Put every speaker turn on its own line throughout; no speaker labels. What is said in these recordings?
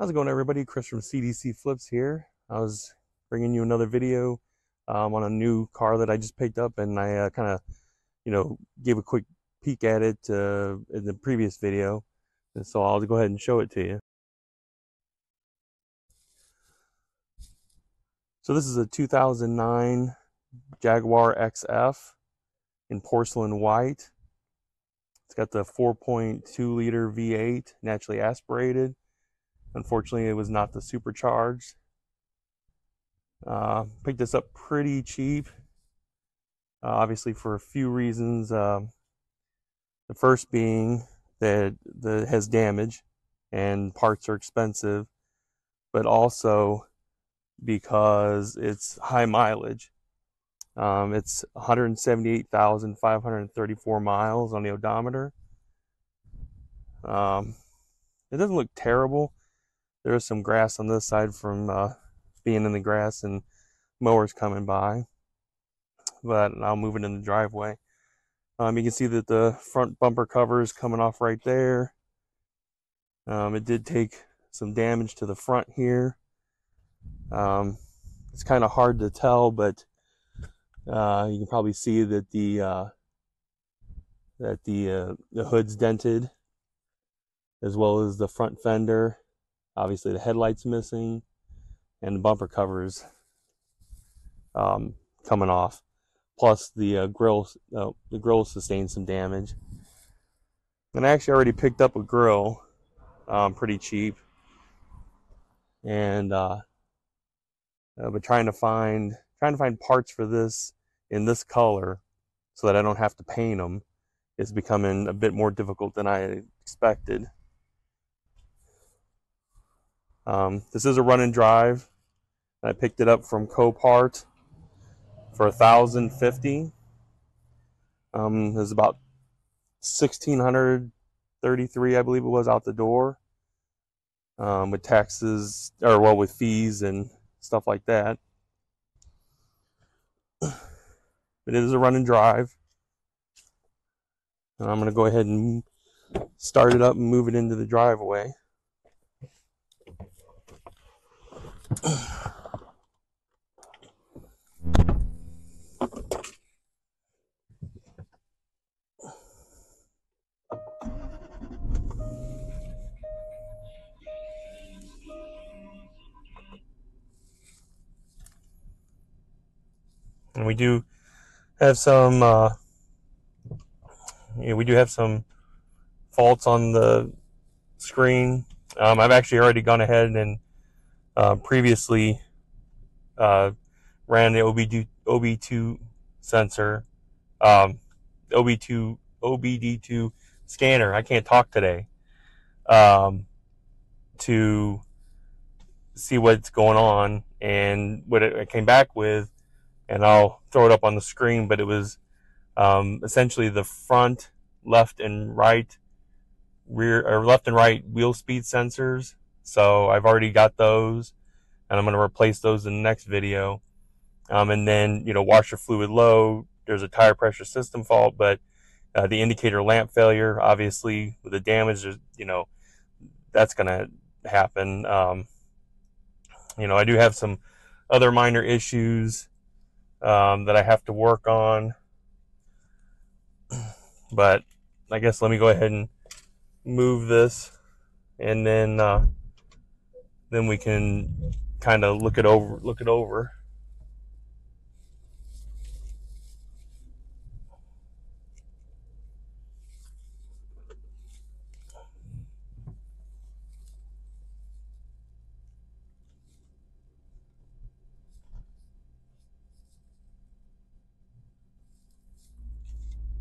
How's it going, everybody? Chris from CDC Flips here. I was bringing you another video on a new car that I just picked up, and I kind of, gave a quick peek at it in the previous video, and so I'll go ahead and show it to you. So this is a 2009 Jaguar XF in porcelain white. It's got the 4.2 liter V8, naturally aspirated. Unfortunately, it was not the supercharged. Picked this up pretty cheap, obviously for a few reasons. The first being that it has damage and parts are expensive, but also because it's high mileage. It's 178,534 miles on the odometer. It doesn't look terrible. There is some grass on this side from being in the grass and mowers coming by, but I'll move it in the driveway. You can see that the front bumper cover is coming off right there. It did take some damage to the front here. It's kind of hard to tell, but you can probably see that the hood's dented, as well as the front fender. Obviously, the headlight's missing, and the bumper covers coming off. Plus, the grill sustained some damage. And I actually already picked up a grill, pretty cheap, and but trying to find parts for this in this color so that I don't have to paint them is becoming a bit more difficult than I expected. This is a run and drive. I picked it up from Copart for $1,050. It was about $1,633, I believe it was, out the door, with taxes, or well, with fees and stuff like that. But it is a run and drive. And I'm going to go ahead and start it up and move it into the driveway. And we do have some faults on the screen. I've actually already gone ahead and previously ran the OB2 sensor, OBD2 scanner. I can't talk today. To see what's going on, and what it came back with, and I'll throw it up on the screen, but it was essentially the front, left and right wheel speed sensors. So I've already got those, and I'm going to replace those in the next video. And then, washer fluid low, there's a tire pressure system fault, but the indicator lamp failure, obviously with the damage, that's going to happen. I do have some other minor issues that I have to work on, but I guess let me go ahead and move this, and then we can kind of look it over.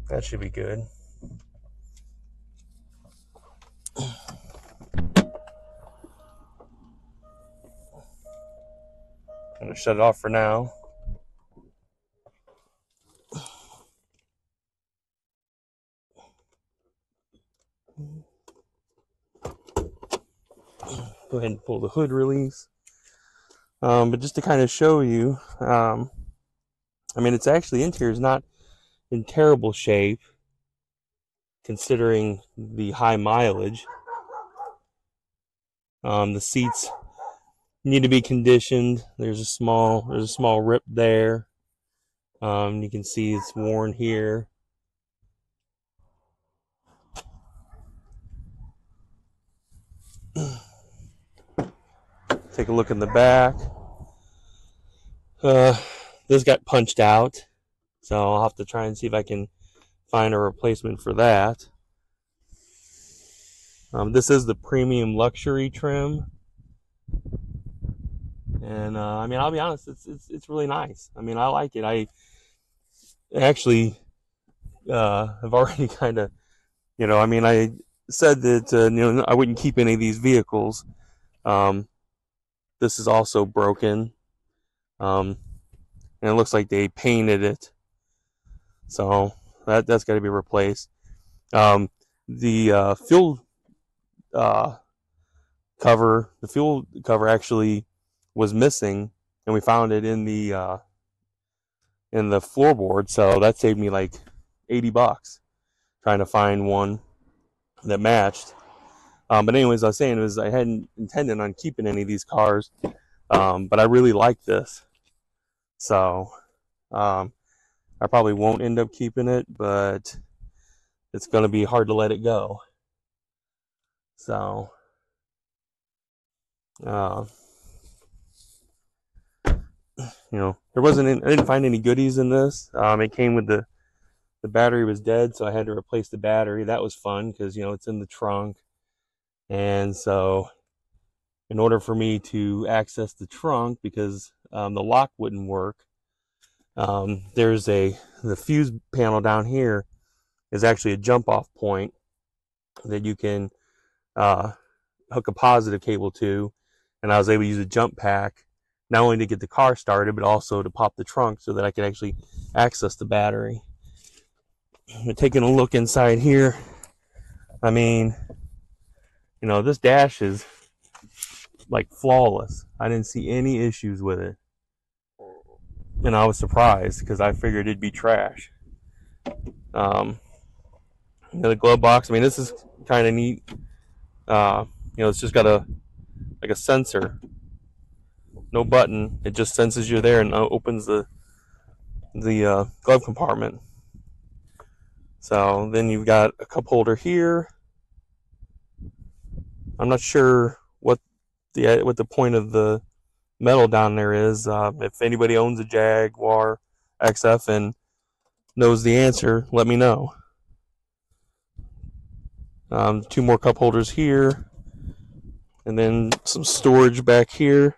That should be good. I'm going to shut it off for now. Go ahead and pull the hood release. But just to kind of show you, it's actually, interior is not in terrible shape considering the high mileage. The seats need to be conditioned. There's a small rip there. You can see it's worn here. Take a look in the back. This got punched out, so I'll have to try and see if I can find a replacement for that. This is the premium luxury trim, and I mean, I'll be honest, it's really nice. I mean, I like it. I actually have already kind of, I mean, I said that I wouldn't keep any of these vehicles. This is also broken, and it looks like they painted it, so that's got to be replaced. The fuel cover actually was missing, and we found it in the floorboard, so that saved me like $80 trying to find one that matched. But anyways, I was saying I hadn't intended on keeping any of these cars, but I really like this, so I probably won't end up keeping it, but it's going to be hard to let it go. So I didn't find any goodies in this. It came with the battery was dead, so I had to replace the battery. That was fun because it's in the trunk, and so in order for me to access the trunk, because the lock wouldn't work, there's the fuse panel down here is actually a jump off point that you can hook a positive cable to, and I was able to use a jump pack not only to get the car started, but also to pop the trunk so that I could actually access the battery. Taking a look inside here, I mean, this dash is like flawless. I didn't see any issues with it, and I was surprised because I figured it'd be trash. The glove box, I mean, this is kind of neat. It's just got a sensor, no button. It just senses you're there and opens the glove compartment. So then you've got a cup holder here. I'm not sure what the point of the metal down there is. If anybody owns a Jaguar XF and knows the answer, let me know. 2 more cup holders here, and then some storage back here.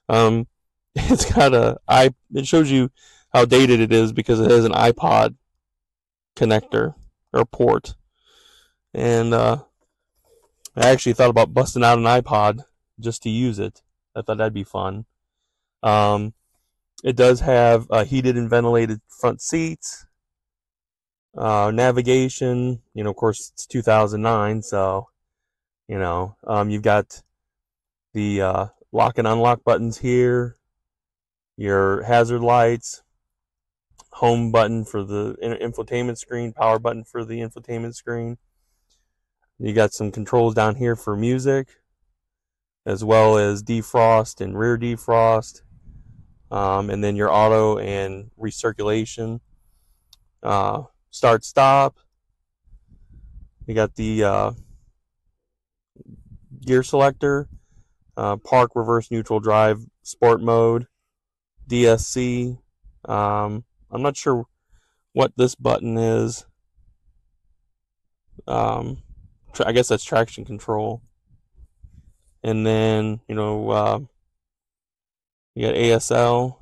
It's got it shows you how dated it is because it has an iPod connector or port, and I actually thought about busting out an iPod just to use it. I thought that'd be fun. It does have heated and ventilated front seats, navigation. Of course, it's 2009, so you've got the lock and unlock buttons here, your hazard lights, home button for the infotainment screen, power button for the infotainment screen. You got some controls down here for music, as well as defrost and rear defrost, and then your auto and recirculation, start stop. You got the gear selector, park, reverse, neutral, drive, sport mode, DSC. I'm not sure what this button is. I guess that's traction control. And then, you got ASL,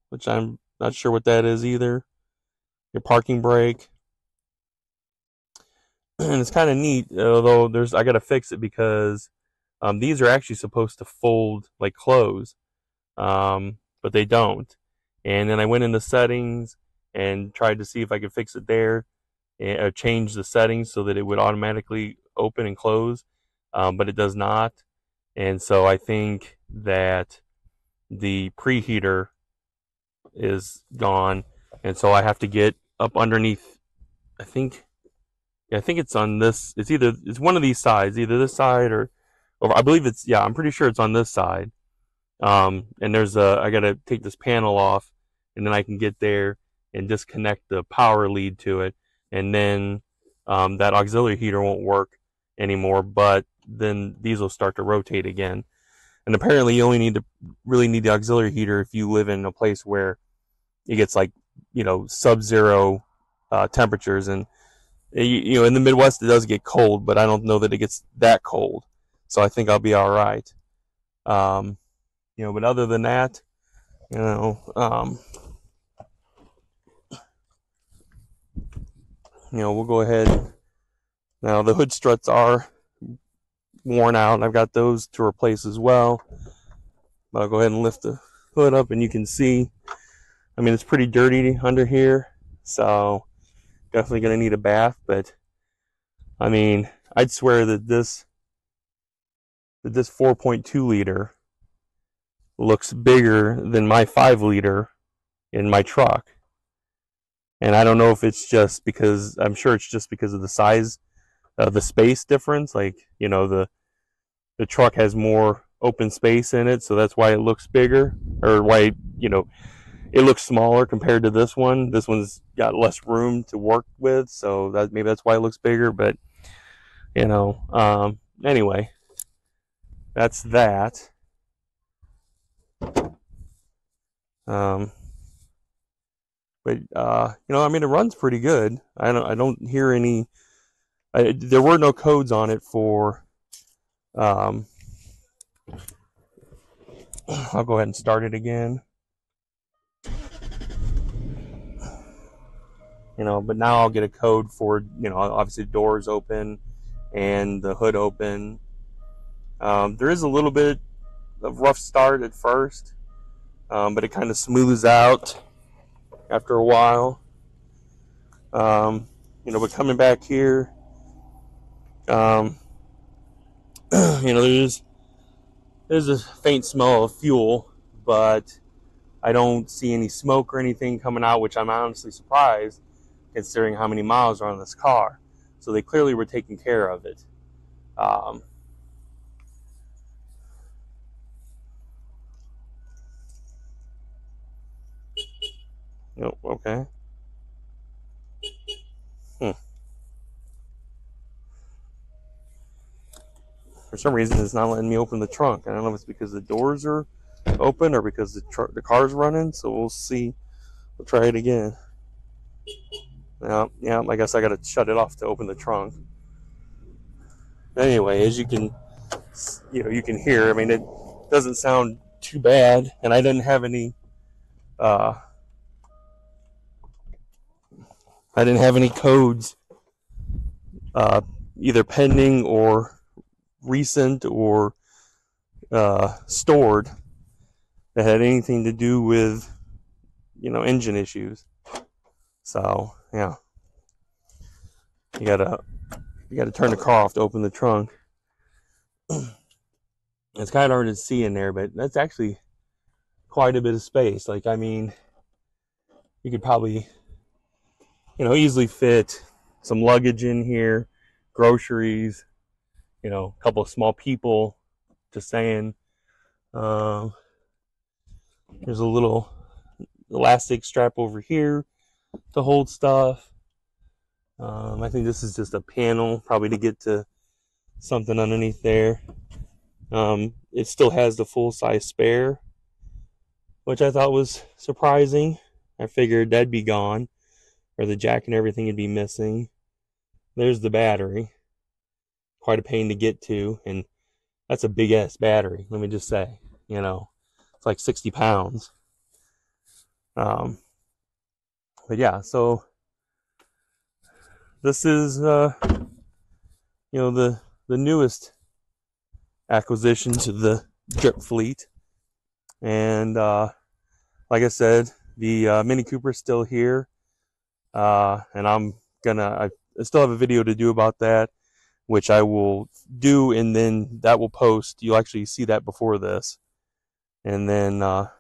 which I'm not sure what that is either. Your parking brake. And it's kind of neat, although I got to fix it because these are actually supposed to fold like close, but they don't. And then I went into settings and tried to see if I could fix it there, and change the settings so that it would automatically open and close, but it does not. And so I think that the preheater is gone, and so I have to get up underneath. I think it's on this. It's one of these sides, either this side or over. I believe it's, yeah, I'm pretty sure it's on this side. And I gotta take this panel off, and then I can get there and disconnect the power lead to it, and then that auxiliary heater won't work anymore. But then these will start to rotate again. And apparently, you only really need the auxiliary heater if you live in a place where it gets like, sub-zero temperatures. And in the Midwest it does get cold, but I don't know that it gets that cold. So I think I'll be all right. But other than that, we'll go ahead. Now the hood struts are worn out. I've got those to replace as well. But I'll go ahead and lift the hood up, and you can see, I mean, it's pretty dirty under here, so definitely going to need a bath. But I mean, I'd swear that this 4.2 liter looks bigger than my 5 liter in my truck. And I don't know if it's just because, I'm sure it's just because of the size, the space difference. Like, the truck has more open space in it, so that's why it looks bigger, or why, it looks smaller compared to this one. This one's got less room to work with, so maybe that's why it looks bigger. But anyway, that's that. But I mean, it runs pretty good. I don't hear any. There were no codes on it for. I'll go ahead and start it again. But now I'll get a code for, obviously the doors open and the hood open. There is a little bit of rough start at first, but it kind of smooths out after a while. But coming back here, there's a faint smell of fuel, but I don't see any smoke or anything coming out, which I'm honestly surprised considering how many miles are on this car. So they clearly were taking care of it. Okay. For some reason, it's not letting me open the trunk. I don't know if it's because the doors are open or because the car's running. So we'll see. We'll try it again. Yeah, I guess I got to shut it off to open the trunk. Anyway, as you can hear, I mean, it doesn't sound too bad, and I didn't have any codes either pending or recent or stored that had anything to do with engine issues. So yeah, you gotta turn the car off to open the trunk. It's kind of hard to see in there, but that's actually quite a bit of space. Like, I mean, you could probably easily fit some luggage in here, groceries, a couple of small people. Just saying. There's a little elastic strap over here to hold stuff. I think this is just a panel, probably to get to something underneath there. It still has the full-size spare, which I thought was surprising. I figured that'd be gone, or the jack and everything would be missing. There's the battery. Quite a pain to get to, and that's a big-ass battery, let me just say. It's like 60 pounds. But yeah, so this is the newest acquisition to the drip fleet. And like I said, the Mini Cooper is still here, and I still have a video to do about that, which I will do, and then that will post. You'll actually see that before this. And then the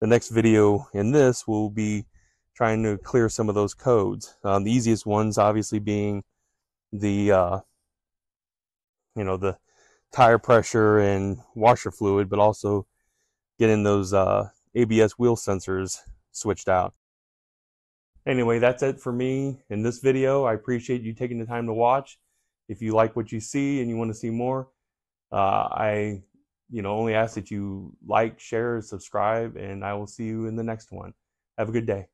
next video in this will be trying to clear some of those codes. The easiest ones obviously being the tire pressure and washer fluid, but also getting those ABS wheel sensors switched out. Anyway, that's it for me in this video. I appreciate you taking the time to watch. If you like what you see and you want to see more, I only ask that you like, share, subscribe, and I will see you in the next one. Have a good day.